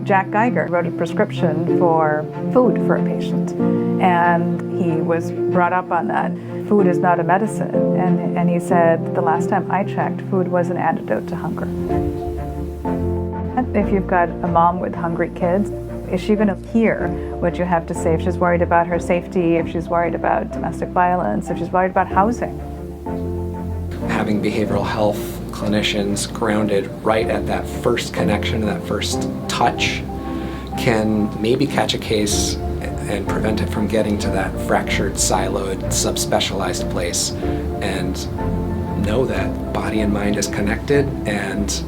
Jack Geiger wrote a prescription for food for a patient, and he was brought up on that. Food is not a medicine, and he said, the last time I checked, food was an antidote to hunger. If you've got a mom with hungry kids, is she going to hear what you have to say if she's worried about her safety, if she's worried about domestic violence, if she's worried about housing? Having behavioral health clinicians grounded right at that first connection, that first touch, can maybe catch a case and prevent it from getting to that fractured, siloed, subspecialized place, and know that body and mind is connected, and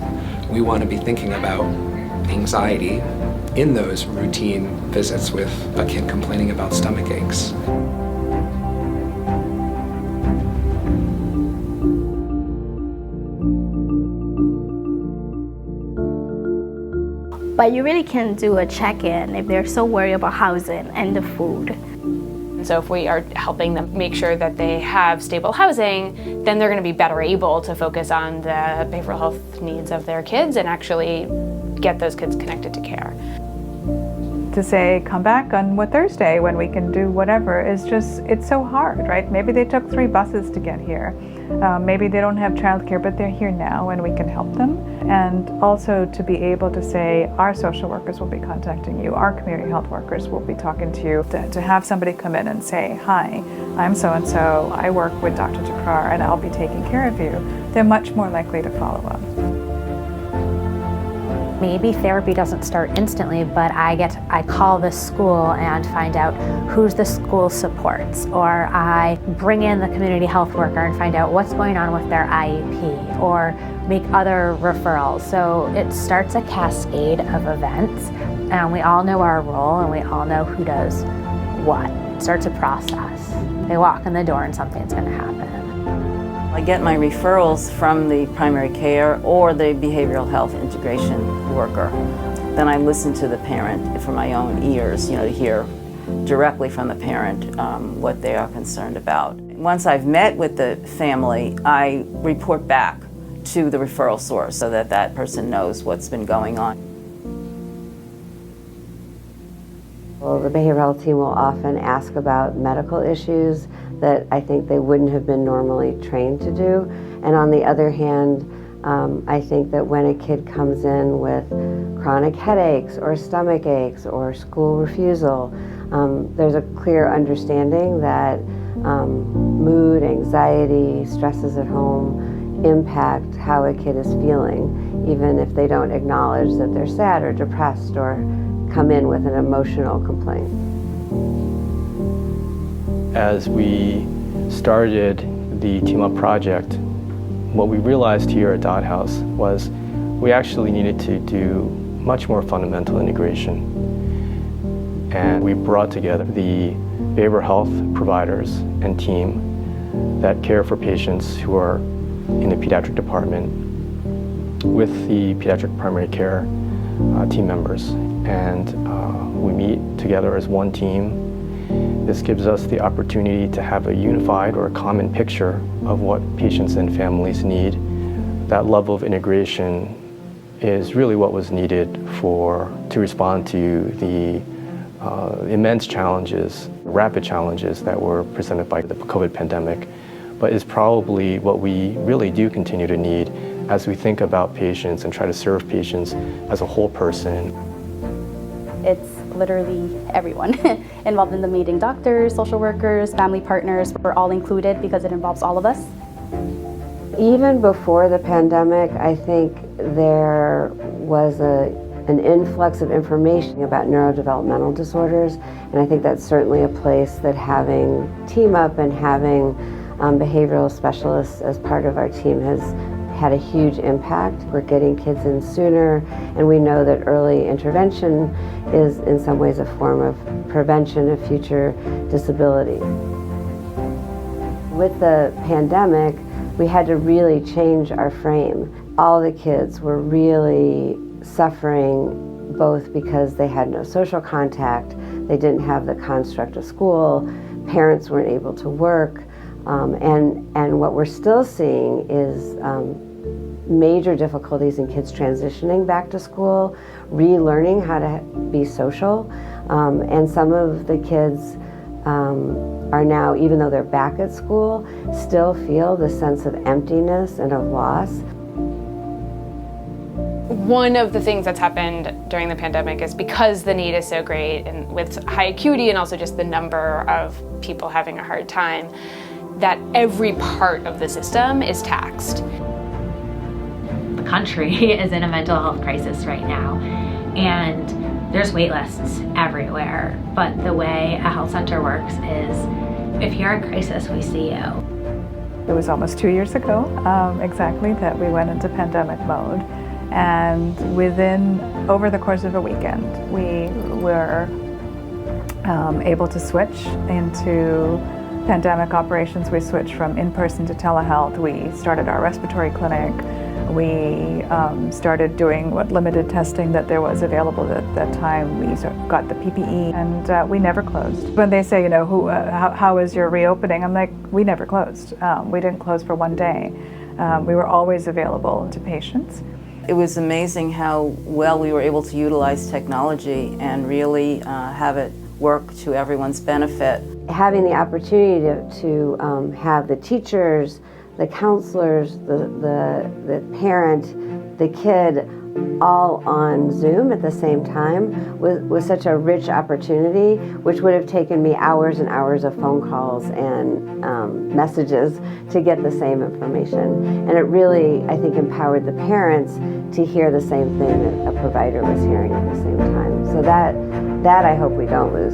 we want to be thinking about anxiety in those routine visits with a kid complaining about stomach aches. But you really can do a check-in if they're so worried about housing and the food. So if we are helping them make sure that they have stable housing, then they're going to be better able to focus on the behavioral health needs of their kids and actually get those kids connected to care. To say, come back on Thursday when we can do whatever is just, it's so hard, right? Maybe they took 3 buses to get here. Maybe they don't have childcare, but they're here now and we can help them. And also to be able to say, our social workers will be contacting you, our community health workers will be talking to you, to have somebody come in and say, hi, I'm so-and-so, I work with Dr. Jakar and I'll be taking care of you. They're much more likely to follow up. Maybe therapy doesn't start instantly, but I call the school and find out who's the school supports, or I bring in the community health worker and find out what's going on with their IEP, or make other referrals. So it starts a cascade of events, and we all know our role and we all know who does what. It starts a process. They walk in the door and something's going to happen. I get my referrals from the primary care or the behavioral health integration worker. Then I listen to the parent for my own ears, to hear directly from the parent what they are concerned about. Once I've met with the family, I report back to the referral source so that that person knows what's been going on. Well, the behavioral health team will often ask about medical issues that I think they wouldn't have been normally trained to do. And on the other hand, I think that when a kid comes in with chronic headaches or stomach aches or school refusal, there's a clear understanding that mood, anxiety, stresses at home impact how a kid is feeling, even if they don't acknowledge that they're sad or depressed or come in with an emotional complaint. As we started the Team Up project, what we realized here at Dot House was we actually needed to do much more fundamental integration. And we brought together the behavioral health providers and team that care for patients who are in the pediatric department with the pediatric primary care team members. And we meet together as one team. This gives us the opportunity to have a unified or a common picture of what patients and families need. That level of integration is really what was needed to respond to the immense challenges, rapid challenges that were presented by the COVID pandemic, but is probably what we really do continue to need as we think about patients and try to serve patients as a whole person. It's literally everyone involved in the meeting. Doctors, social workers, family partners, we're all included because it involves all of us. Even before the pandemic, I think there was an influx of information about neurodevelopmental disorders, and I think that's certainly a place that having Team Up and having behavioral specialists as part of our team has had a huge impact. We're getting kids in sooner, and we know that early intervention is in some ways a form of prevention of future disability. With the pandemic, we had to really change our frame. All the kids were really suffering, both because they had no social contact, they didn't have the construct of school, parents weren't able to work, and what we're still seeing is major difficulties in kids transitioning back to school, relearning how to be social, and some of the kids are now, even though they're back at school, still feel the sense of emptiness and of loss. One of the things that's happened during the pandemic is because the need is so great and with high acuity and also just the number of people having a hard time, that every part of the system is taxed. The country is in a mental health crisis right now, and there's wait lists everywhere. But the way a health center works is, if you're in crisis, we see you. It was almost 2 years ago, exactly, that we went into pandemic mode. And over the course of a weekend, we were able to switch into pandemic operations. We switched from in-person to telehealth. We started our respiratory clinic. We started doing what limited testing that there was available at that time. We got the PPE, and we never closed. When they say, how is your reopening? I'm like, we never closed. We didn't close for one day. We were always available to patients. It was amazing how well we were able to utilize technology and really have it work to everyone's benefit. Having the opportunity to have the teachers, the counselors, the parent, the kid, all on Zoom at the same time was such a rich opportunity, which would have taken me hours and hours of phone calls and messages to get the same information. And it really, I think, empowered the parents to hear the same thing that a provider was hearing at the same time. So that I hope we don't lose.